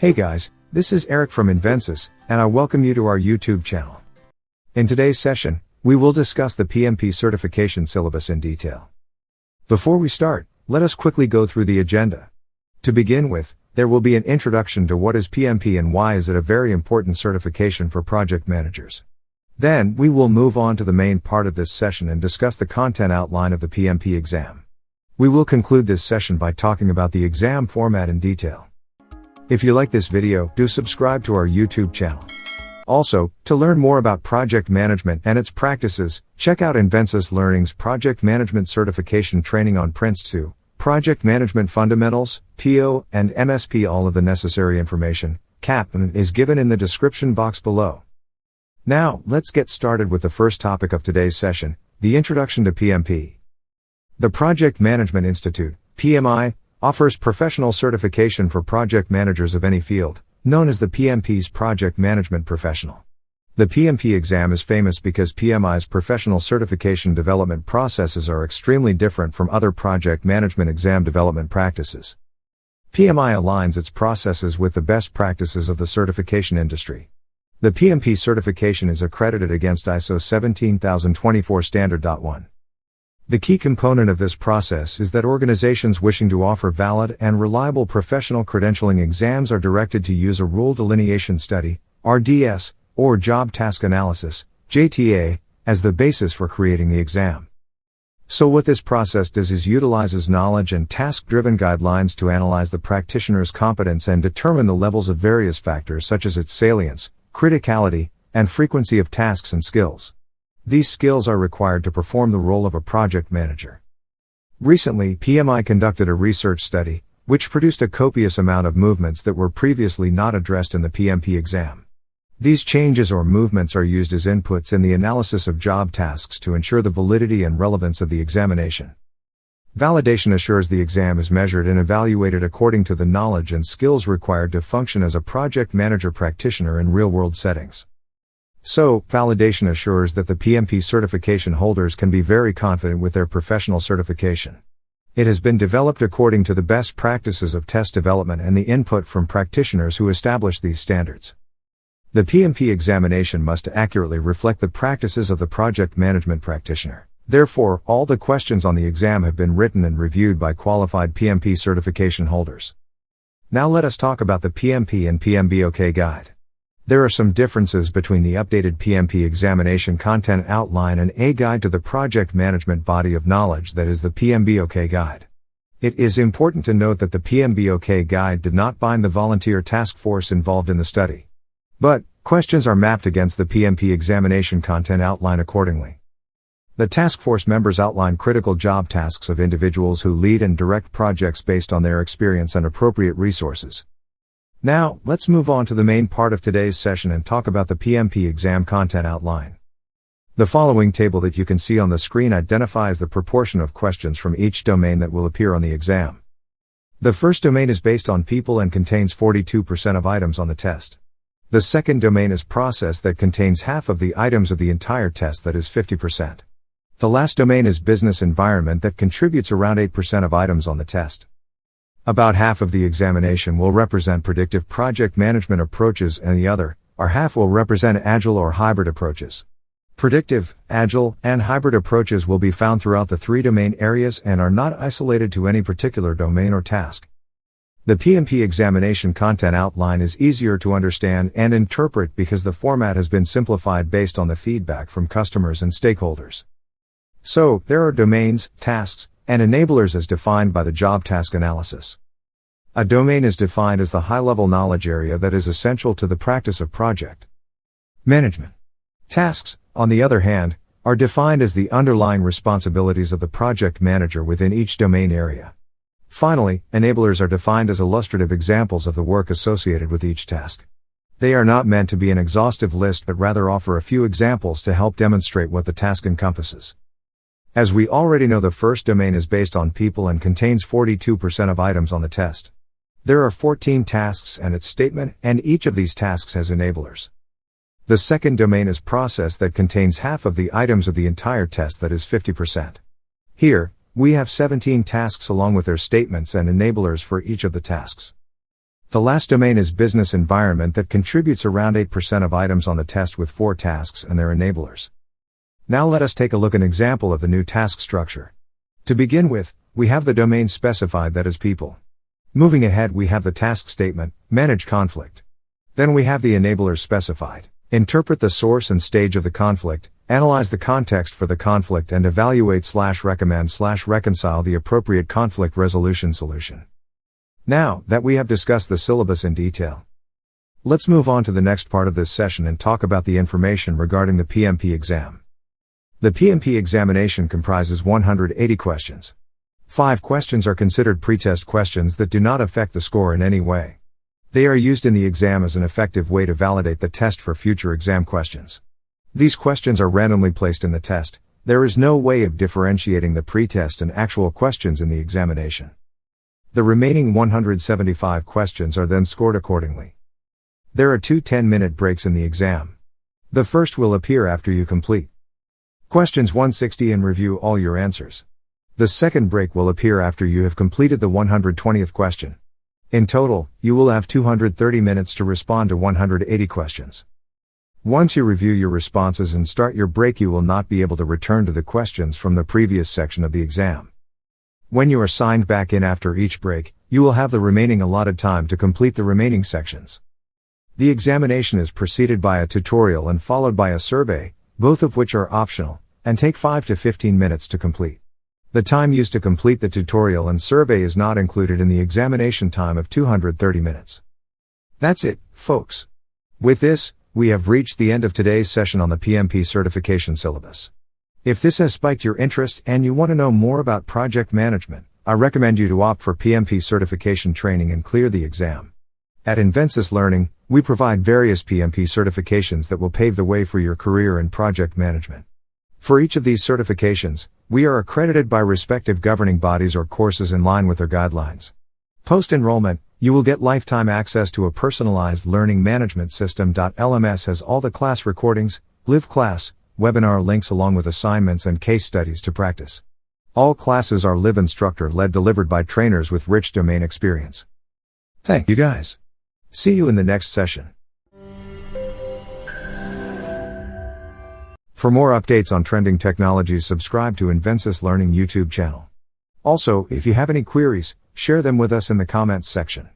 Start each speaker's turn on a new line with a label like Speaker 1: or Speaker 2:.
Speaker 1: Hey guys, this is Eric from Invensis, and I welcome you to our YouTube channel. In today's session, we will discuss the PMP Certification Syllabus in detail. Before we start, let us quickly go through the agenda. To begin with, there will be an introduction to what is PMP and why is it a very important certification for project managers. Then, we will move on to the main part of this session and discuss the content outline of the PMP exam. We will conclude this session by talking about the exam format in detail. If you like this video, do subscribe to our YouTube channel. Also, to learn more about project management and its practices, check out Invensis Learning's Project Management Certification Training on Prince 2, Project Management Fundamentals, PO, and MSP. All of the necessary information, CAP, is given in the description box below. Now, let's get started with the first topic of today's session, the introduction to PMP. The Project Management Institute, PMI, offers professional certification for project managers of any field, known as the PMP's Project Management Professional. The PMP exam is famous because PMI's professional certification development processes are extremely different from other project management exam development practices. PMI aligns its processes with the best practices of the certification industry. The PMP certification is accredited against ISO 17024 Standard. 1. The key component of this process is that organizations wishing to offer valid and reliable professional credentialing exams are directed to use a rule delineation study, RDS, or job task analysis, JTA, as the basis for creating the exam. So what this process does is utilizes knowledge and task-driven guidelines to analyze the practitioner's competence and determine the levels of various factors such as its salience, criticality, and frequency of tasks and skills. These skills are required to perform the role of a project manager. Recently, PMI conducted a research study, which produced a copious amount of movements that were previously not addressed in the PMP exam. These changes or movements are used as inputs in the analysis of job tasks to ensure the validity and relevance of the examination. Validation assures the exam is measured and evaluated according to the knowledge and skills required to function as a project manager practitioner in real-world settings. So, validation assures that the PMP certification holders can be very confident with their professional certification. It has been developed according to the best practices of test development and the input from practitioners who establish these standards. The PMP examination must accurately reflect the practices of the project management practitioner. Therefore, all the questions on the exam have been written and reviewed by qualified PMP certification holders. Now let us talk about the PMP and PMBOK guide. There are some differences between the updated PMP examination content outline and a guide to the project management body of knowledge that is the PMBOK guide. It is important to note that the PMBOK guide did not bind the volunteer task force involved in the study. But, questions are mapped against the PMP examination content outline accordingly. The task force members outline critical job tasks of individuals who lead and direct projects based on their experience and appropriate resources. Now, let's move on to the main part of today's session and talk about the PMP exam content outline. The following table that you can see on the screen identifies the proportion of questions from each domain that will appear on the exam. The first domain is based on people and contains 42% of items on the test. The second domain is process that contains half of the items of the entire test, that is 50%. The last domain is business environment that contributes around 8% of items on the test. About half of the examination will represent predictive project management approaches and the other, or half, will represent agile or hybrid approaches. Predictive, agile, and hybrid approaches will be found throughout the three domain areas and are not isolated to any particular domain or task. The PMP examination content outline is easier to understand and interpret because the format has been simplified based on the feedback from customers and stakeholders. So, there are domains, tasks, and enablers as defined by the job task analysis. A domain is defined as the high-level knowledge area that is essential to the practice of project management. Tasks, on the other hand, are defined as the underlying responsibilities of the project manager within each domain area. Finally, enablers are defined as illustrative examples of the work associated with each task. They are not meant to be an exhaustive list but rather offer a few examples to help demonstrate what the task encompasses. As we already know, the first domain is based on people and contains 42% of items on the test. There are 14 tasks and its statement, and each of these tasks has enablers. The second domain is process that contains half of the items of the entire test, that is 50%. Here, we have 17 tasks along with their statements and enablers for each of the tasks. The last domain is business environment that contributes around 8% of items on the test with 4 tasks and their enablers. Now let us take a look at an example of the new task structure. To begin with, we have the domain specified, that is people. Moving ahead, we have the task statement, manage conflict. Then we have the enablers specified. Interpret the source and stage of the conflict, analyze the context for the conflict, and evaluate/recommend/reconcile the appropriate conflict resolution solution. Now that we have discussed the syllabus in detail, let's move on to the next part of this session and talk about the information regarding the PMP exam. The PMP examination comprises 180 questions. 5 questions are considered pretest questions that do not affect the score in any way. They are used in the exam as an effective way to validate the test for future exam questions. These questions are randomly placed in the test. There is no way of differentiating the pretest and actual questions in the examination. The remaining 175 questions are then scored accordingly. There are 2 10-minute breaks in the exam. The first will appear after you complete questions 160 and review all your answers. The second break will appear after you have completed the 120th question. In total, you will have 230 minutes to respond to 180 questions. Once you review your responses and start your break, you will not be able to return to the questions from the previous section of the exam. When you are signed back in after each break, you will have the remaining allotted time to complete the remaining sections. The examination is preceded by a tutorial and followed by a survey, both of which are optional, and take 5 to 15 minutes to complete. The time used to complete the tutorial and survey is not included in the examination time of 230 minutes. That's it, folks. With this, we have reached the end of today's session on the PMP Certification Syllabus. If this has spiked your interest and you want to know more about project management, I recommend you to opt for PMP certification training and clear the exam. At Invensis Learning, we provide various PMP certifications that will pave the way for your career in project management. For each of these certifications, we are accredited by respective governing bodies or courses in line with their guidelines. Post-enrollment, you will get lifetime access to a personalized learning management system. LMS has all the class recordings, live class, webinar links along with assignments and case studies to practice. All classes are live instructor-led, delivered by trainers with rich domain experience. Thank you guys. See you in the next session. For more updates on trending technologies, subscribe to Invensis Learning YouTube channel. Also, if you have any queries, share them with us in the comments section.